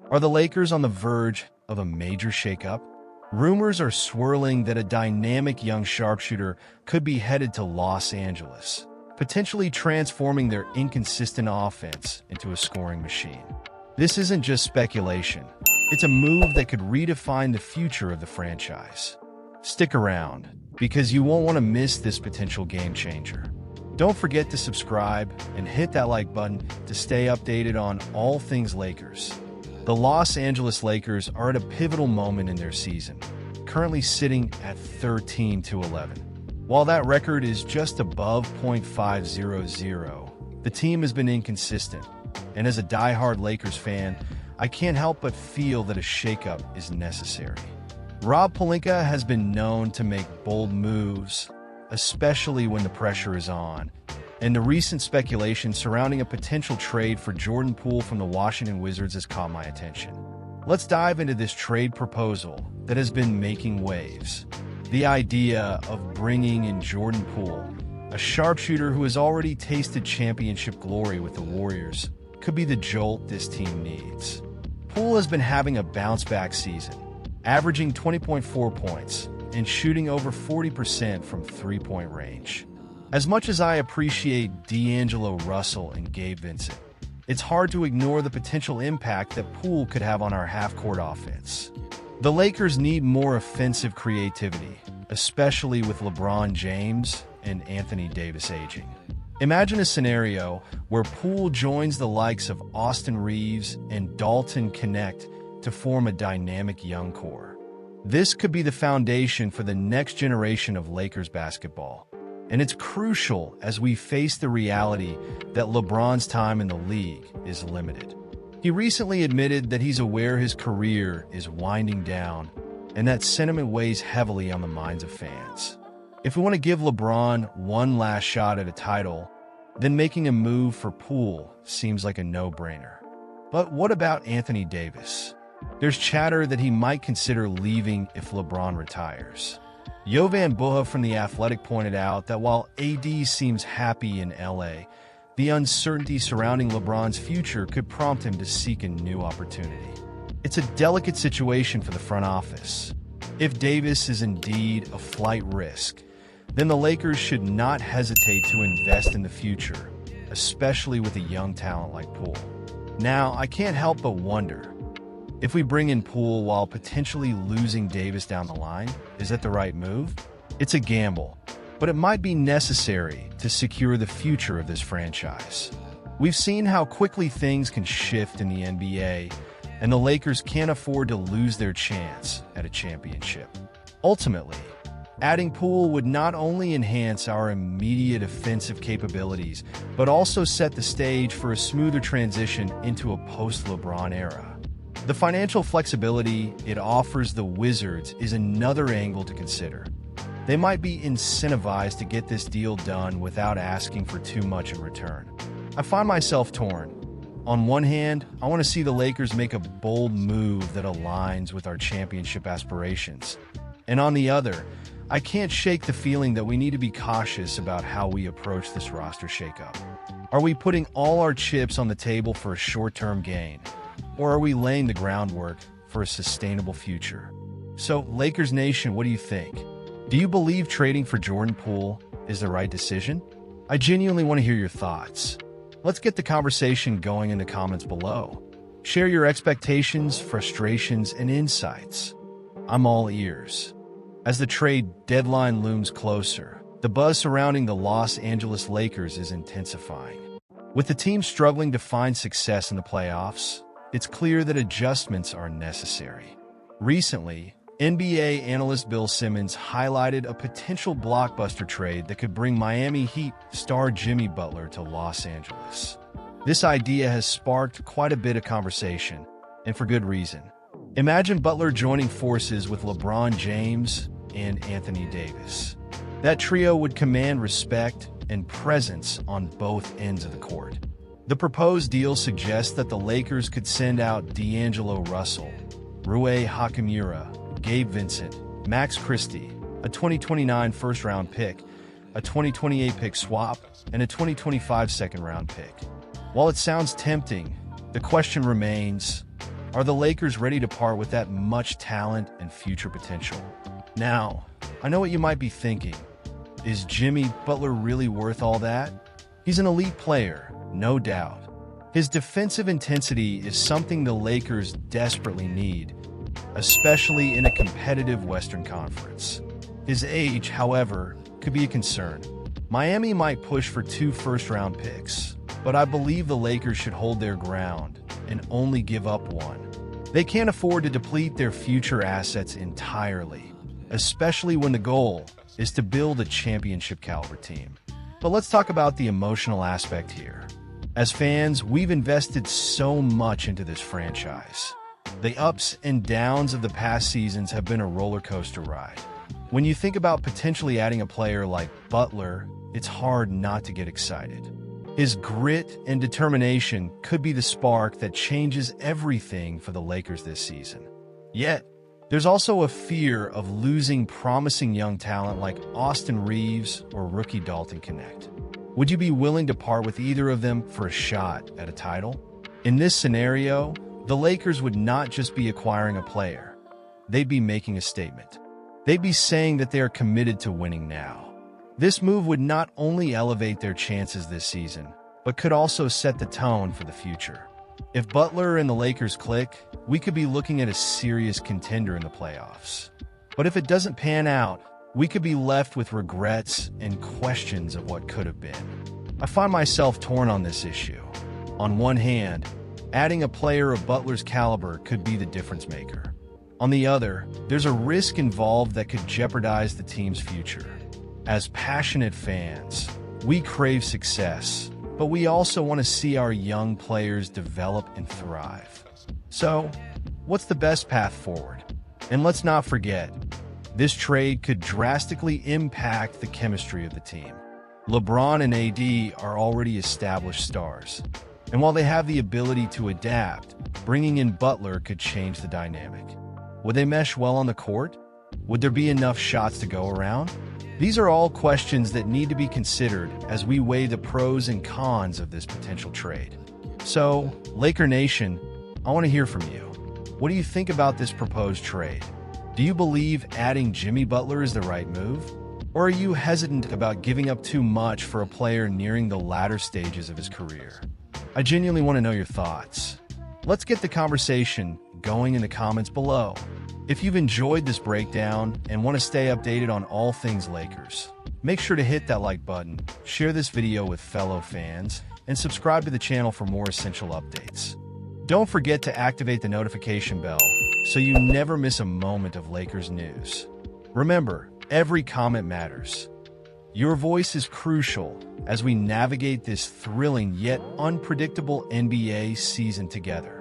Are the Lakers on the verge of a major shakeup? Rumors are swirling that a dynamic young sharpshooter could be headed to Los Angeles, potentially transforming their inconsistent offense into a scoring machine. This isn't just speculation. It's a move that could redefine the future of the franchise. Stick around, because you won't want to miss this potential game changer. Don't forget to subscribe and hit that like button to stay updated on all things Lakers. The Los Angeles Lakers are at a pivotal moment in their season, currently sitting at 13-11. While that record is just above .500, the team has been inconsistent, and as a die-hard Lakers fan, I can't help but feel that a shakeup is necessary. Rob Pelinka has been known to make bold moves, especially when the pressure is on, and the recent speculation surrounding a potential trade for Jordan Poole from the Washington Wizards has caught my attention. Let's dive into this trade proposal that has been making waves. The idea of bringing in Jordan Poole, a sharpshooter who has already tasted championship glory with the Warriors, could be the jolt this team needs. Poole has been having a bounce-back season, averaging 20.4 points and shooting over 40% from three-point range. As much as I appreciate D'Angelo Russell and Gabe Vincent, it's hard to ignore the potential impact that Poole could have on our half-court offense. The Lakers need more offensive creativity, especially with LeBron James and Anthony Davis aging. Imagine a scenario where Poole joins the likes of Austin Reeves and Dalton Connect to form a dynamic young core. This could be the foundation for the next generation of Lakers basketball, and it's crucial as we face the reality that LeBron's time in the league is limited. He recently admitted that he's aware his career is winding down, and that sentiment weighs heavily on the minds of fans. If we want to give LeBron one last shot at a title, then making a move for Poole seems like a no-brainer. But what about Anthony Davis? There's chatter that he might consider leaving if LeBron retires. Jovan Buha from The Athletic pointed out that while AD seems happy in LA, the uncertainty surrounding LeBron's future could prompt him to seek a new opportunity. It's a delicate situation for the front office. If Davis is indeed a flight risk, then the Lakers should not hesitate to invest in the future, especially with a young talent like Poole. Now, I can't help but wonder, if we bring in Poole while potentially losing Davis down the line, is that the right move? It's a gamble, but it might be necessary to secure the future of this franchise. We've seen how quickly things can shift in the NBA, and the Lakers can't afford to lose their chance at a championship. Ultimately, adding Poole would not only enhance our immediate offensive capabilities, but also set the stage for a smoother transition into a post-LeBron era. The financial flexibility it offers the Wizards is another angle to consider. They might be incentivized to get this deal done without asking for too much in return. I find myself torn. On one hand, I want to see the Lakers make a bold move that aligns with our championship aspirations. And on the other, I can't shake the feeling that we need to be cautious about how we approach this roster shakeup. Are we putting all our chips on the table for a short-term gain? Or are we laying the groundwork for a sustainable future? So, Lakers Nation, what do you think? Do you believe trading for Jordan Poole is the right decision? I genuinely want to hear your thoughts. Let's get the conversation going in the comments below. Share your expectations, frustrations, and insights. I'm all ears. As the trade deadline looms closer, the buzz surrounding the Los Angeles Lakers is intensifying. With the team struggling to find success in the playoffs, it's clear that adjustments are necessary. Recently, NBA analyst Bill Simmons highlighted a potential blockbuster trade that could bring Miami Heat star Jimmy Butler to Los Angeles. This idea has sparked quite a bit of conversation, and for good reason. Imagine Butler joining forces with LeBron James and Anthony Davis. That trio would command respect and presence on both ends of the court. The proposed deal suggests that the Lakers could send out D'Angelo Russell, Rui Hachimura, Gabe Vincent, Max Christie, a 2029 first-round pick, a 2028 pick swap, and a 2025 second-round pick. While it sounds tempting, the question remains, Are the Lakers ready to part with that much talent and future potential? Now, I know what you might be thinking. Is Jimmy Butler really worth all that? He's an elite player, no doubt. His defensive intensity is something the Lakers desperately need, especially in a competitive Western Conference. His age, however, could be a concern. Miami might push for 2 first-round picks, but I believe the Lakers should hold their ground and only give up 1. They can't afford to deplete their future assets entirely, especially when the goal is to build a championship-caliber team. But let's talk about the emotional aspect here. As fans, we've invested so much into this franchise. The ups and downs of the past seasons have been a roller coaster ride. When you think about potentially adding a player like Butler, it's hard not to get excited. His grit and determination could be the spark that changes everything for the Lakers this season. Yet, there's also a fear of losing promising young talent like Austin Reeves or rookie Dalton Connect. Would you be willing to part with either of them for a shot at a title? In this scenario, the Lakers would not just be acquiring a player. They'd be making a statement. They'd be saying that they are committed to winning now. This move would not only elevate their chances this season, but could also set the tone for the future. If Butler and the Lakers click, we could be looking at a serious contender in the playoffs. But if it doesn't pan out, we could be left with regrets and questions of what could have been. I find myself torn on this issue. On one hand, adding a player of Butler's caliber could be the difference maker. On the other, there's a risk involved that could jeopardize the team's future. As passionate fans, we crave success, but we also want to see our young players develop and thrive. So, what's the best path forward? And let's not forget, this trade could drastically impact the chemistry of the team. LeBron and AD are already established stars, and while they have the ability to adapt, bringing in Butler could change the dynamic. Would they mesh well on the court? Would there be enough shots to go around? These are all questions that need to be considered as we weigh the pros and cons of this potential trade. So, Laker Nation, I want to hear from you. What do you think about this proposed trade? Do you believe adding Jimmy Butler is the right move? Or are you hesitant about giving up too much for a player nearing the latter stages of his career? I genuinely want to know your thoughts. Let's get the conversation going in the comments below. If you've enjoyed this breakdown and want to stay updated on all things Lakers, make sure to hit that like button, share this video with fellow fans, and subscribe to the channel for more essential updates. Don't forget to activate the notification bell so you never miss a moment of Lakers news. Remember, every comment matters. Your voice is crucial as we navigate this thrilling yet unpredictable NBA season together.